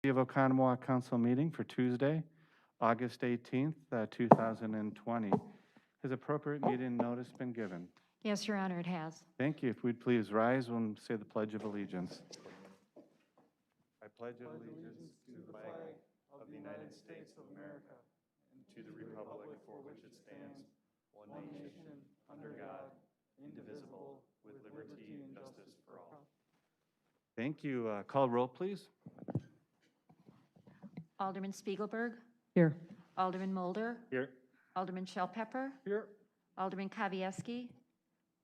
City of Oconomowoc Council meeting for Tuesday, August 18th, 2020. Has appropriate meeting notice been given? Yes, Your Honor, it has. Thank you. If we'd please rise and say the Pledge of Allegiance. I pledge allegiance to the flag of the United States of America and to the republic for which it stands, one nation, under God, indivisible, with liberty and justice for all. Thank you. Call roll, please. Alderman Spiegelberg. Here. Alderman Mulder. Here. Alderman Shellpepper. Here. Alderman Kavieski.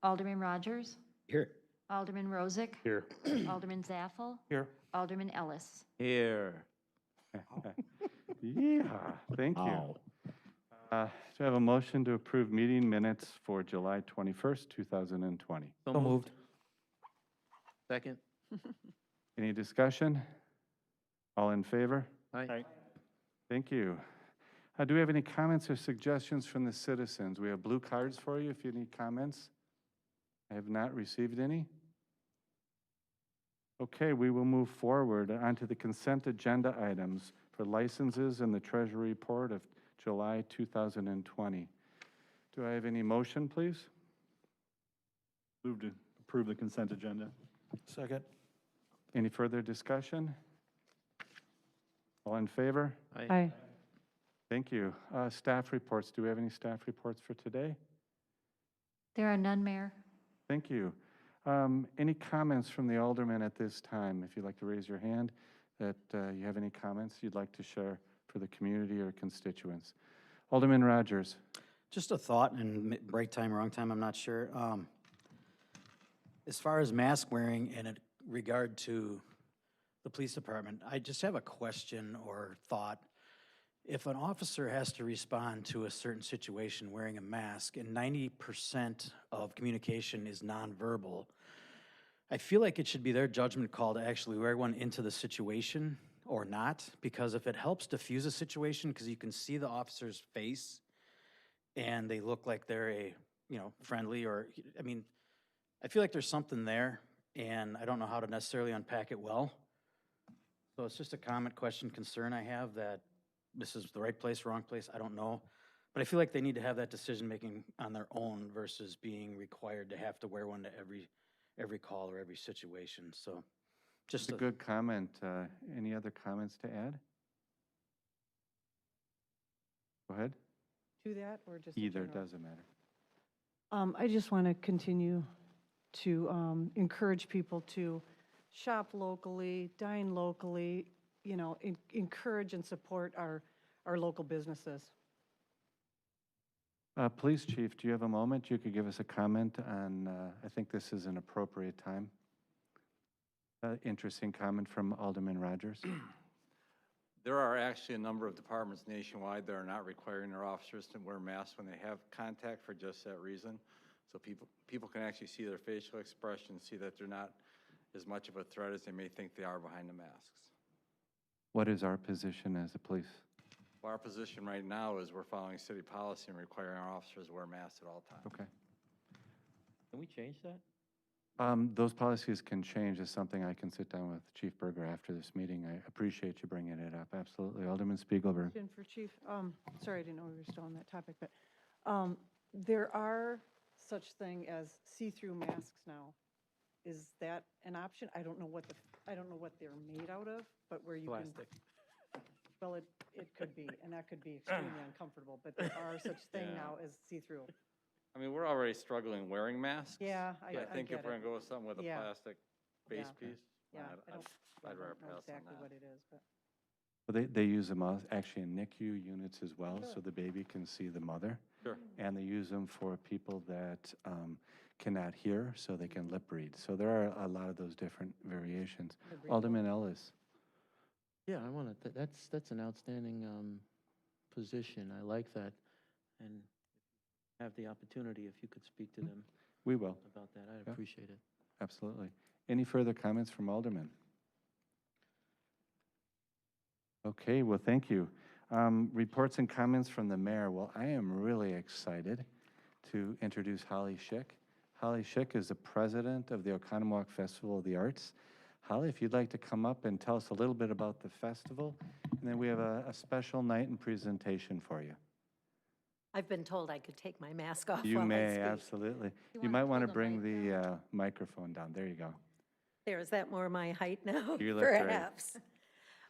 Alderman Rogers. Here. Alderman Rozak. Here. Alderman Zaffel. Here. Alderman Ellis. Here. Yeah, thank you. Wow. Do I have a motion to approve meeting minutes for July 21st, 2020? So moved. Second. Any discussion? All in favor? Aye. Thank you. Do we have any comments or suggestions from the citizens? We have blue cards for you if you need comments. I have not received any. Okay, we will move forward onto the consent agenda items for licenses and the Treasury report of July 2020. Do I have any motion, please? Move to approve the consent agenda. Second. Any further discussion? All in favor? Aye. Thank you. Staff reports. Do we have any staff reports for today? There are none, Mayor. Thank you. Any comments from the aldermen at this time? If you'd like to raise your hand, that you have any comments you'd like to share for the community or constituents. Alderman Rogers. Just a thought, and right time, wrong time, I'm not sure. As far as mask wearing and in regard to the police department, I just have a question or thought. If an officer has to respond to a certain situation wearing a mask and 90% of communication is nonverbal, I feel like it should be their judgment call to actually wear one into the situation or not, because if it helps diffuse a situation, because you can see the officer's face and they look like they're friendly, or, I mean, I feel like there's something there, and I don't know how to necessarily unpack it well. So it's just a comment, question, concern I have that this is the right place, wrong place, I don't know. But I feel like they need to have that decision-making on their own versus being required to have to wear one to every call or every situation. So just It's a good comment. Any other comments to add? Go ahead. To that or just in Either, general? doesn't matter. I just want to continue to encourage people to shop locally, dine locally, encourage and support our local businesses. Police Chief, do you have a moment? You could give us a comment on, I think this is an appropriate time. Interesting comment from Alderman Rogers. There are actually a number of departments nationwide that are not requiring their officers to wear masks when they have contact for just that reason. So people can actually see their facial expression, see that they're not as much of a threat as they may think they are behind the masks. What is our position as a police? Well, our position right now is we're following city policy and requiring our officers to wear masks at all times. Okay. Can we change that? Those policies can change. Is something I can sit down with Chief Berger after this meeting. I appreciate you bringing it up. Absolutely. Alderman Spiegelberg. Question for Chief. Sorry, I didn't know we were still on that topic, but there are such thing as see-through masks now. Is that an option? I don't know what they're made out of, but where you Plastic. can. Well, it could be, and that could be extremely uncomfortable. But there are such thing Yeah. now as see-through. I mean, we're already struggling wearing masks. Yeah, I think get if we're it. gonna go with something with a Yeah. plastic base Yeah. piece, Yeah, I'd rather know pass on exactly that. what it is, but. Well, they use them actually in NICU units as well, Sure. so the baby can see the mother. Sure. And they use them for people that cannot hear, so they can lip read. So there are a lot of those different variations. Alderman Ellis. Yeah, I want to, that's an outstanding position. I like that. And have the opportunity, if you could speak to them We will, about that, I'd Yeah. appreciate it. absolutely. Any further comments from Alderman? Okay, well, thank you. Reports and comments from the mayor. Well, I am really excited to introduce Holly Schick. Holly Schick is the president of the Oconomowoc Festival of the Arts. Holly, if you'd like to come up and tell us a little bit about the festival, and then we have a special night and presentation for you. I've been told I could take my mask off You while I may, speak. absolutely. You wanna might want to pull the bring mic the microphone down. There you go. There, is that more my height now? You look great. Perhaps.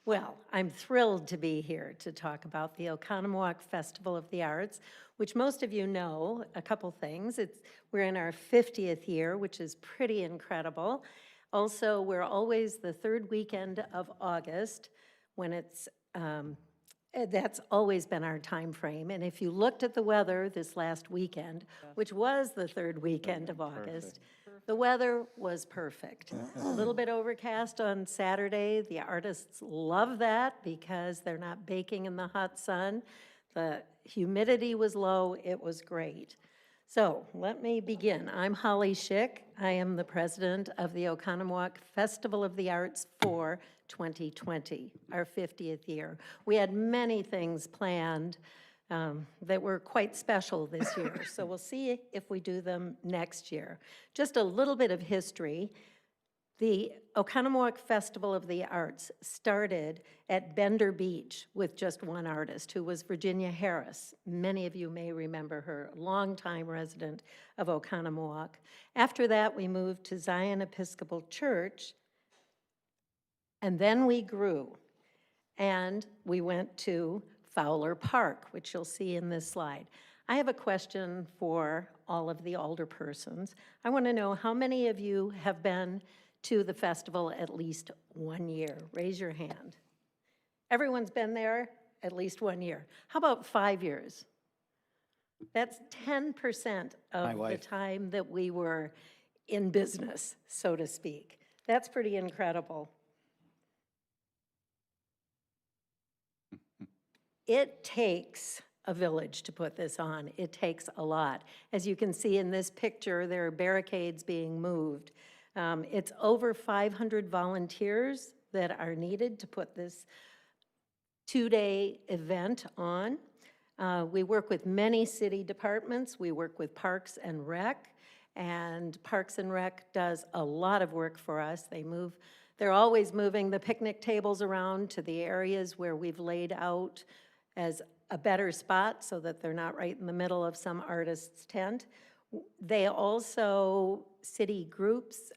Well, I'm thrilled to be here to talk about the Oconomowoc Festival of the Arts, which most of you know a couple things. We're in our 50th year, which is pretty incredible. Also, we're always the third weekend of August when that's always been our time frame. And if you looked at the weather this last weekend, which was the third weekend of August, the weather was perfect. A little bit overcast on Saturday. The artists love that because they're not baking in the hot sun. The humidity was low. It was great. So let me begin. I'm Holly Schick. I am the president of the Oconomowoc Festival of the Arts for 2020, our 50th year. We had many things planned that were quite special this year, so we'll see if we do them next year. Just a little bit of history. The Oconomowoc Festival of the Arts started at Bender Beach with just one artist, who was Virginia Harris. Many of you may remember her, longtime resident of Oconomowoc. After that, we moved to Zion Episcopal Church, and then we grew, and we went to Fowler Park, which you'll see in this slide. I have a question for all of the alderpersons. I want to know how many of you have been to the festival at least 1 year? Raise your hand. Everyone's been there at least 1 year. How about 5 years? That's 10% My of the wife. time that we were in business, so to speak. That's pretty incredible. It takes a village to put this on. It takes a lot. As you can see in this picture, there are barricades being moved. It's over 500 volunteers that are needed to put this two-day event on. We work with many city departments. We work with Parks and Rec, and Parks and Rec does a lot of work for us. They're always moving the picnic tables around to the areas where we've laid out as a better spot so that they're not right in the middle of some artist's tent. They also, city groups,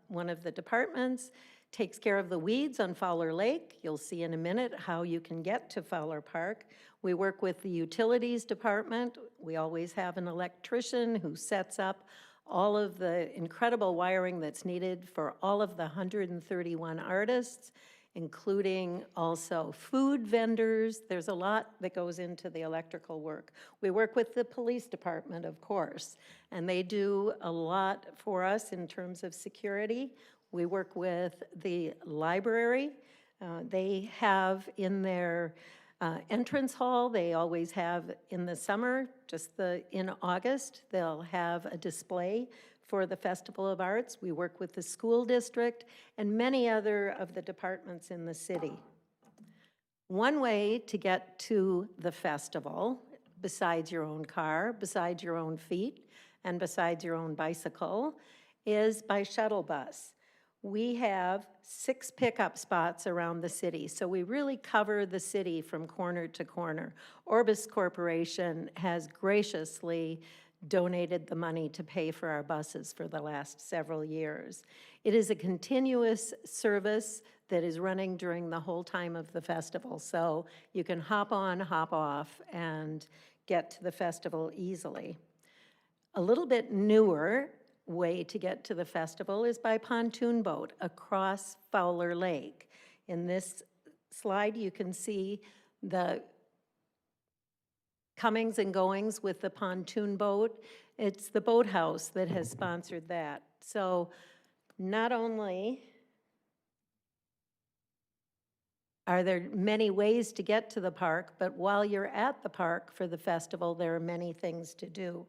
one of the departments takes care of the weeds on Fowler Lake. You'll see in a minute how you can get to Fowler Park. We work with the utilities department. We always have an electrician who sets up all of the incredible wiring that's needed for all of the 131 artists, including also food vendors. There's a lot that goes into the electrical work. We work with the police department, of course, and they do a lot for us in terms of security. We work with the library. They have in their entrance hall, they always have in the summer, in August, they'll have a display for the Festival of Arts. We work with the school district and many other of the departments in the city. One way to get to the festival, besides your own car, besides your own feet, and besides your own bicycle, is by shuttle bus. We have 6 pickup spots around the city, so we really cover the city from corner to corner. Orbis Corporation has graciously donated the money to pay for our buses for the last several years. It is a continuous service that is running during the whole time of the festival, so you can hop on, hop off, and get to the festival easily. A little bit newer way to get to the festival is by pontoon boat across Fowler Lake. In this slide, you can see the comings and goings with the pontoon boat. It's the boathouse that has sponsored that. So not only are there many ways to get to the park, but while you're at the park for the festival, there are many things to do.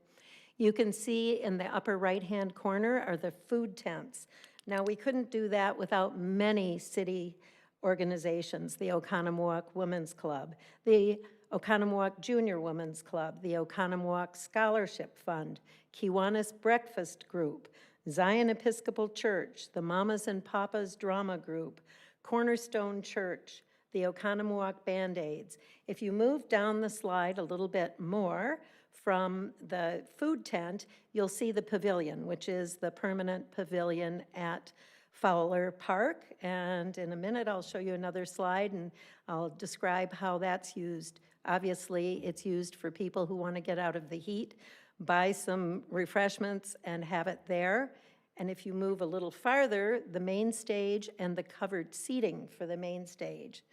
You can see in the upper right-hand corner are the food tents. Now, we couldn't do that without many city organizations, the Oconomowoc Women's Club, the Oconomowoc Junior Women's Club, the Oconomowoc Scholarship Fund, Kiwanis Breakfast Group, Zion Episcopal Church, the Mamas and Papas Drama Group, Cornerstone Church, the Oconomowoc Band-Aids. If you move down the slide a little bit more from the food tent, you'll see the pavilion, which is the permanent pavilion at Fowler Park. And in a minute, I'll show you another slide and I'll describe how that's used. Obviously, it's used for people who want to get out of the heat, buy some refreshments and have it there. And if you move a little farther, the main stage and the covered seating for the main stage.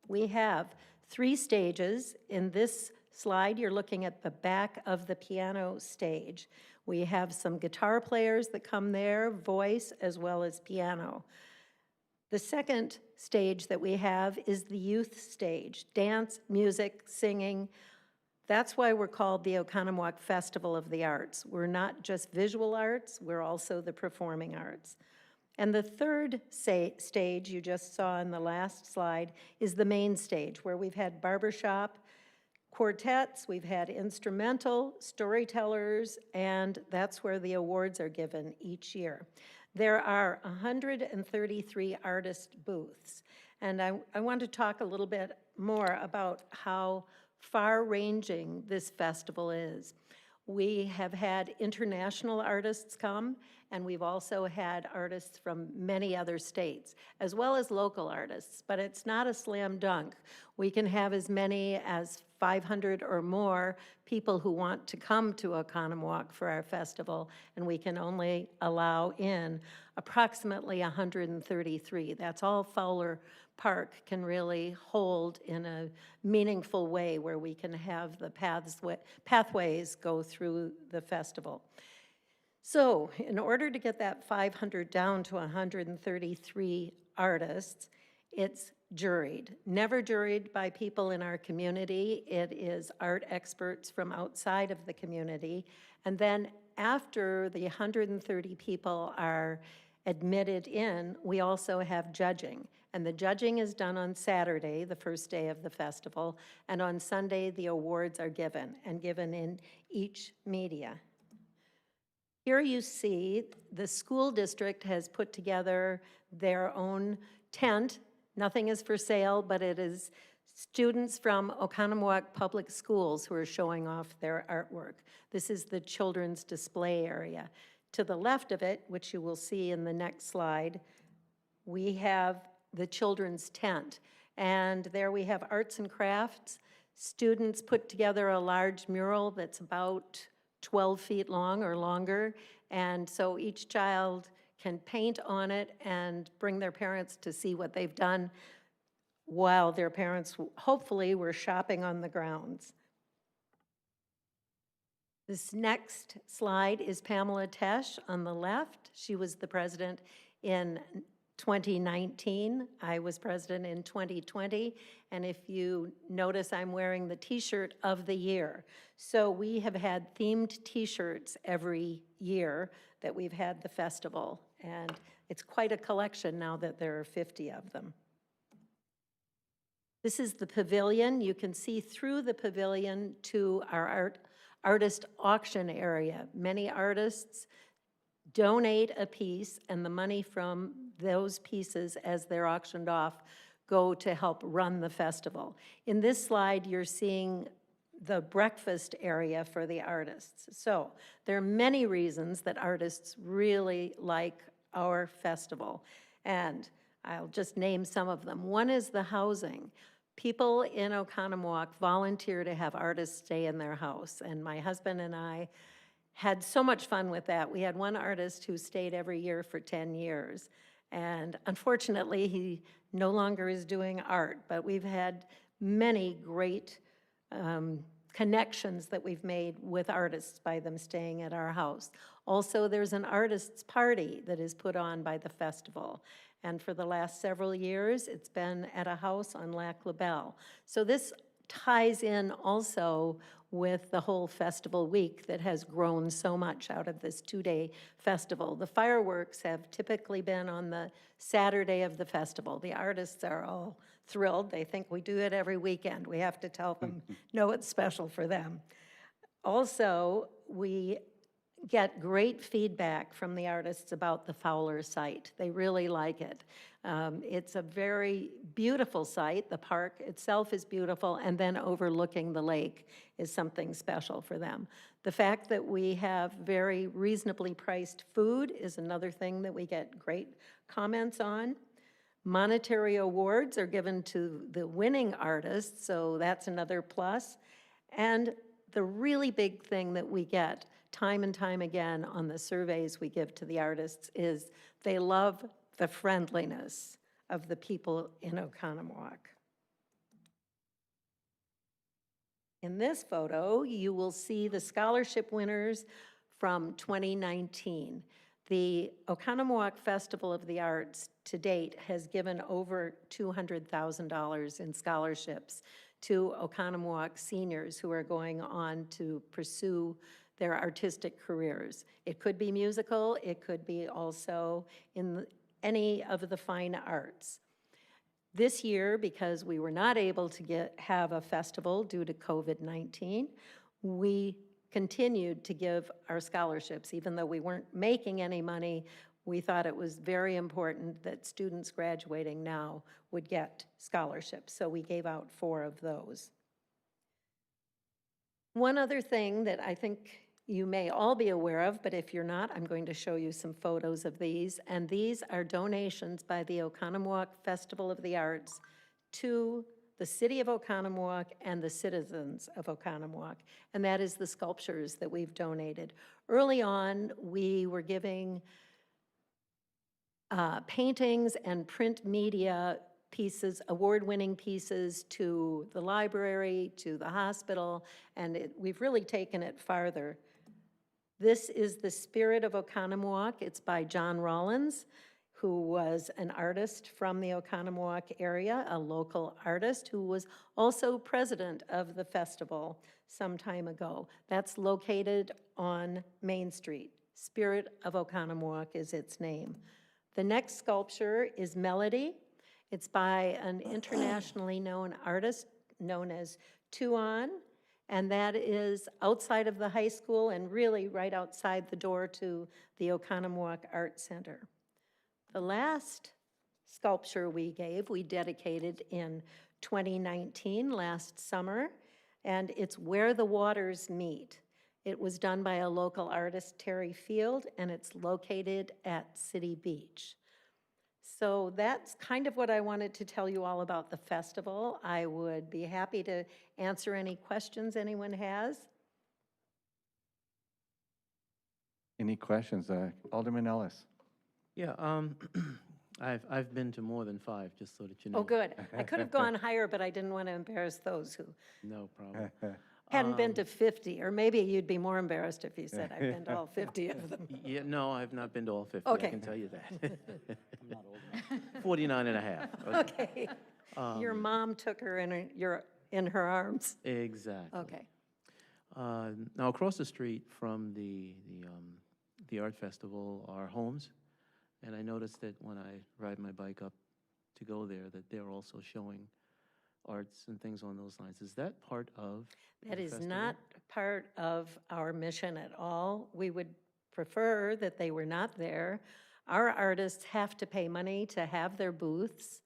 We have 3 stages. In this slide, you're looking at the back of the piano stage. We have some guitar players that come there, voice as well as piano. The second stage that we have is the youth stage, dance, music, singing. That's why we're called the Oconomowoc Festival of the Arts. We're not just visual arts, we're also the performing arts. And the third stage you just saw in the last slide is the main stage, where we've had barbershop, quartets, we've had instrumental, storytellers, and that's where the awards are given each year. There are 133 artist booths, and I want to talk a little bit more about how far-ranging this festival is. We have had international artists come, and we've also had artists from many other states, as well as local artists, but it's not a slam dunk. We can have as many as 500 or more people who want to come to Oconomowoc for our festival, and we can only allow in approximately 133. That's all Fowler Park can really hold in a meaningful way, where we can have the pathways go through the festival. So in order to get that 500 down to 133 artists, it's juried. Never juried by people in our community. It is art experts from outside of the community. And then after the 130 people are admitted in, we also have judging. And the judging is done on Saturday, the first day of the festival, and on Sunday the awards are given, and given in each media. Here you see the school district has put together their own tent. Nothing is for sale, but it is students from Oconomowoc Public Schools who are showing off their artwork. This is the children's display area. To the left of it, which you will see in the next slide, we have the children's tent. And there we have arts and crafts. Students put together a large mural that's about 12 feet long or longer. And so each child can paint on it and bring their parents to see what they've done while their parents hopefully were shopping on the grounds. This next slide is Pamela Tesh on the left. She was the president in 2019. I was president in 2020. And if you notice, I'm wearing the t-shirt of the year. So we have had themed t-shirts every year that we've had the festival. And it's quite a collection now that there are 50 of them. This is the pavilion. You can see through the pavilion to our artist auction area. Many artists donate a piece, and the money from those pieces, as they're auctioned off, go to help run the festival. In this slide, you're seeing the breakfast area for the artists. So there are many reasons that artists really like our festival, and I'll just name some of them. One is the housing. People in Oconomowoc volunteer to have artists stay in their house, and my husband and I had so much fun with that. We had one artist who stayed every year for 10 years. And unfortunately, he no longer is doing art, but we've had many great connections that we've made with artists by them staying at our house. Also, there's an artists' party that is put on by the festival. And for the last several years, it's been at a house on Lac La Belle. So this ties in also with the whole festival week that has grown so much out of this 2-day festival. The fireworks have typically been on the Saturday of the festival. The artists are all thrilled. They think we do it every weekend. We have to tell them, no, it's special for them. Also, we get great feedback from the artists about the Fowler site. They really like it. It's a very beautiful site. The park itself is beautiful, and then overlooking the lake is something special for them. The fact that we have very reasonably priced food is another thing that we get great comments on. Monetary awards are given to the winning artists, so that's another plus. And the really big thing that we get time and time again on the surveys we give to the artists is they love the friendliness of the people in Oconomowoc. In this photo, you will see the scholarship winners from 2019. The Oconomowoc Festival of the Arts to date has given over $200,000 in scholarships to Oconomowoc seniors who are going on to pursue their artistic careers. It could be musical, it could be also in any of the fine arts. This year, because we were not able to have a festival due to COVID-19, we continued to give our scholarships. Even though we weren't making any money, we thought it was very important that students graduating now would get scholarships, so we gave out 4 of those. One other thing that I think you may all be aware of, but if you're not, I'm going to show you some photos of these, and these are donations by the Oconomowoc Festival of the Arts to the City of Oconomowoc and the citizens of Oconomowoc, and that is the sculptures that we've donated. Early on, we were giving paintings and print media pieces, award-winning pieces to the library, to the hospital, and we've really taken it farther. This is The Spirit of Oconomowoc. It's by John Rollins, who was an artist from the Oconomowoc area, a local artist who was also president of the festival some time ago. That's located on Main Street. Spirit of Oconomowoc is its name. The next sculpture is Melody. It's by an internationally known artist known as Tuan, and that is outside of the high school and really right outside the door to the Oconomowoc Art Center. The last sculpture we dedicated in 2019, last summer, and it's Where the Waters Meet. It was done by a local artist, Terry Field, and it's located at City Beach. So that's kind of what I wanted to tell you all about the festival. I would be happy to answer any questions anyone has. Any questions? Alderman Ellis? Yeah, I've been to more than 5, just so that you know. Oh, good. I could have gone higher, but I didn't want to embarrass those who No problem. hadn't been to 50, or maybe you'd be more embarrassed if you said I've been to all 50 of them. Yeah, no, I've not been to all 50, Okay. I can tell you that. I'm not old enough. 49 and a half. Okay. Your mom took her in her arms. Exactly. Okay. Now, across the street from the art festival are homes, and I noticed that when I ride my bike up to go there, that they're also showing arts and things on those lines. Is that part of That the is festival? not part of our mission at all. We would prefer that they were not there. Our artists have to pay money to have their booths,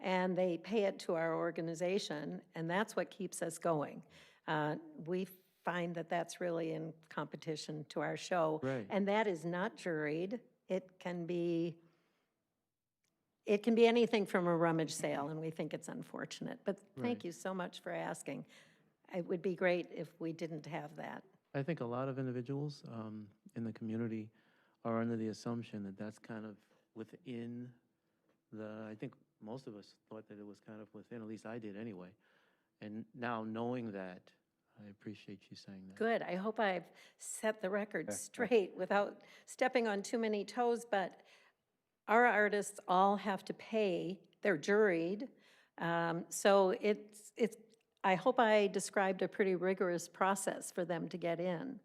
and they pay it to our organization, and that's what keeps us going. We find that that's really in competition to our show. Right. And that is not juried. It can be anything from a rummage sale, and we think it's unfortunate. But Right. thank you so much for asking. It would be great if we didn't have that. I think a lot of individuals in the community are under the assumption that that's kind of within I think most of us thought that it was kind of within, at least I did anyway. And now knowing that, I appreciate you saying that. Good. I hope I've set the record straight without stepping on too many toes, but our artists all have to pay. They're juried. So I hope I described a pretty rigorous process for them to get in.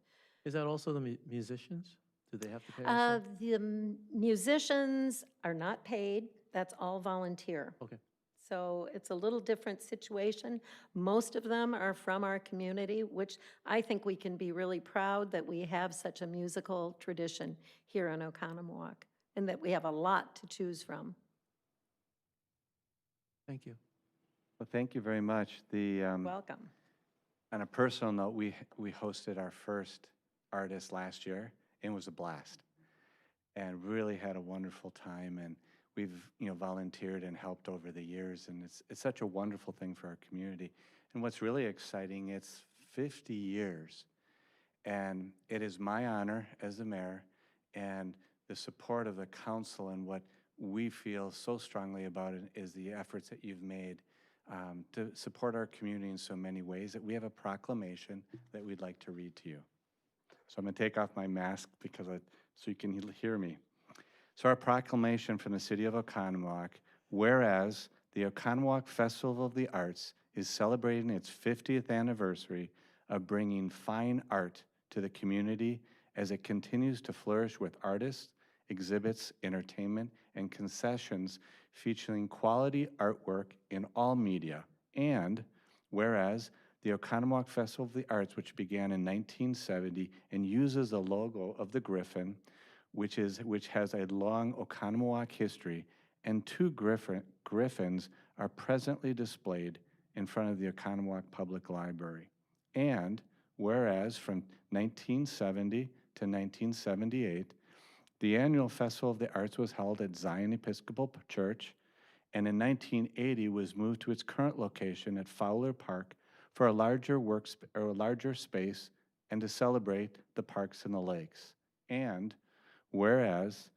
Is that also the musicians? Do they have to pay also? The musicians are not paid. That's all volunteer. Okay. So it's a little different situation. Most of them are from our community, which I think we can be really proud that we have such a musical tradition here in Oconomowoc, and that we have a lot to choose from. Thank you. Well, thank you very much. Welcome. On a personal note, we hosted our first artist last year, and it was a blast. And really had a wonderful time, and we've, volunteered and helped over the years, and it's such a wonderful thing for our community. And what's really exciting, it's 50 years, and it is my honor as the mayor and the support of the council, and what we feel so strongly about it is the efforts that you've made to support our community in so many ways, that we have a proclamation that we'd like to read to you. So I'm going to take off my mask so you can hear me. So our proclamation from the City of Oconomowoc, whereas the Oconomowoc Festival of the Arts is celebrating its 50th anniversary of bringing fine art to the community as it continues to flourish with artists, exhibits, entertainment, and concessions featuring quality artwork in all media. And whereas the Oconomowoc Festival of the Arts, which began in 1970 and uses the logo of the Griffin, which has a long Oconomowoc history, and two griffins are presently displayed in front of the Oconomowoc Public Library. And whereas from 1970 to 1978, the annual Festival of the Arts was held at Zion Episcopal Church, and in 1980 was moved to its current location at Fowler Park for a larger space and to celebrate the parks and the lakes. And whereas,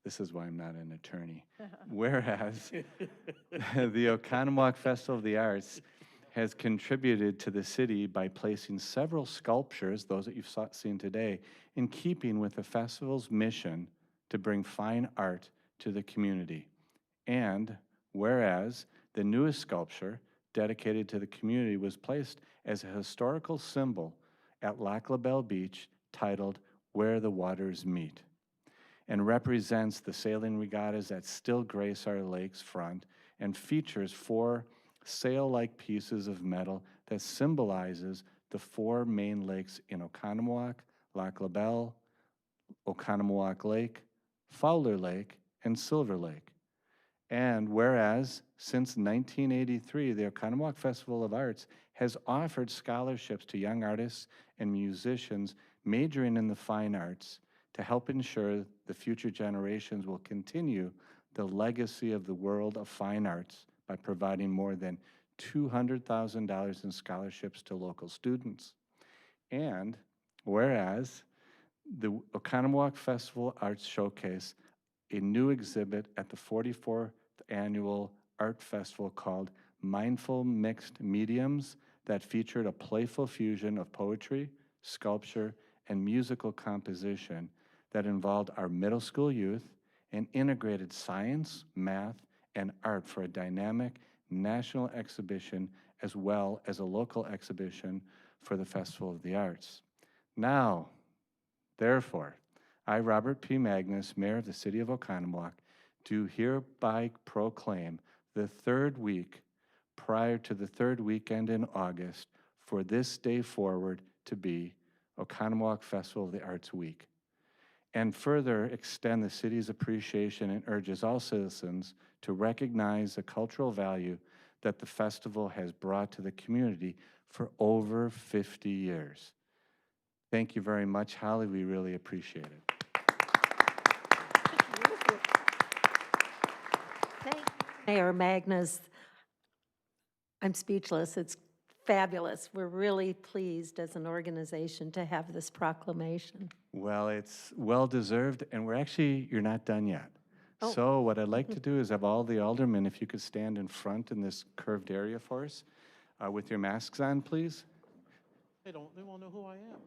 this is why I'm not an attorney, whereas the Oconomowoc Festival of the Arts has contributed to the city by placing several sculptures, those that you've seen today, in keeping with the festival's mission to bring fine art to the community. And whereas the newest sculpture dedicated to the community was placed as a historical symbol at Lac La Belle Beach, titled Where the Waters Meet, and represents the sailing regattas that still grace our lake's front, and features 4 sail-like pieces of metal that symbolizes the 4 main lakes in Oconomowoc, Lac La Belle, Oconomowoc Lake, Fowler Lake, and Silver Lake. And whereas since 1983, the Oconomowoc Festival of Arts has offered scholarships to young artists and musicians majoring in the fine arts to help ensure the future generations will continue the legacy of the world of fine arts by providing more than $200,000 in scholarships to local students. And whereas the Oconomowoc Festival Arts Showcase a new exhibit at the 44th Annual Art Festival called Mindful Mixed Mediums that featured a playful fusion of poetry, sculpture, and musical composition that involved our middle school youth and integrated science, math, and art for a dynamic national exhibition as well as a local exhibition for the Festival of the Arts. Now, therefore, I, Robert P. Magnus, Mayor of the City of Oconomowoc, do hereby proclaim the 3rd week prior to the 3rd weekend in August for this day forward to be Oconomowoc Festival of the Arts Week, and further extend the city's appreciation and urges all citizens to recognize the cultural value that the festival has brought to the community for over 50 years. Thank you very much, Holly. We really appreciate it. Mayor Magnus, I'm speechless. It's fabulous. We're really pleased as an organization to have this proclamation. Well, it's well-deserved, and you're not done yet. Oh. So what I'd like to do is have all the aldermen, if you could stand in front in this curved area for us, with your masks on, please. They won't know who I am.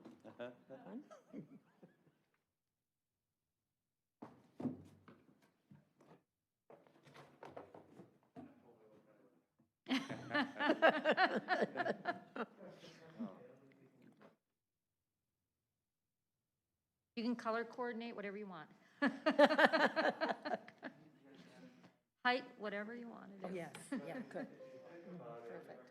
You can color coordinate, whatever you want. height, whatever you want to do. Yes, yeah, good. Perfect.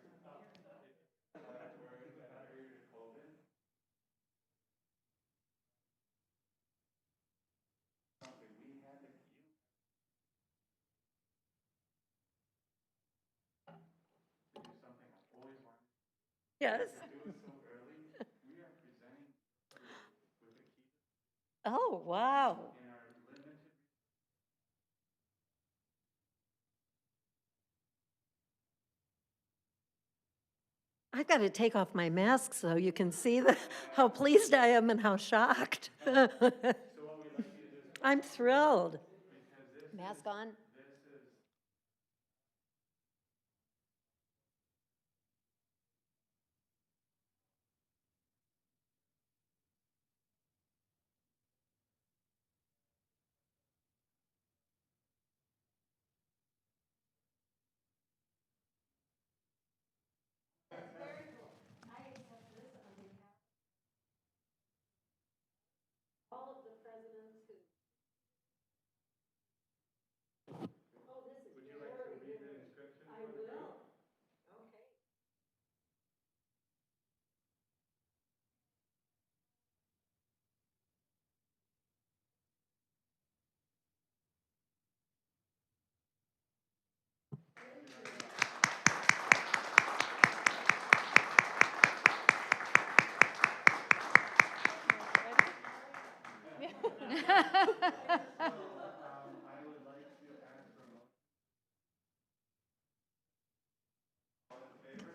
Yes. Oh, wow. I've got to take off my mask so you can see how pleased I am and how shocked. I'm thrilled. Mask on? All of the presidents who. Oh, this is very good. I will. Okay.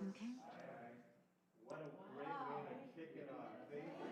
Okay.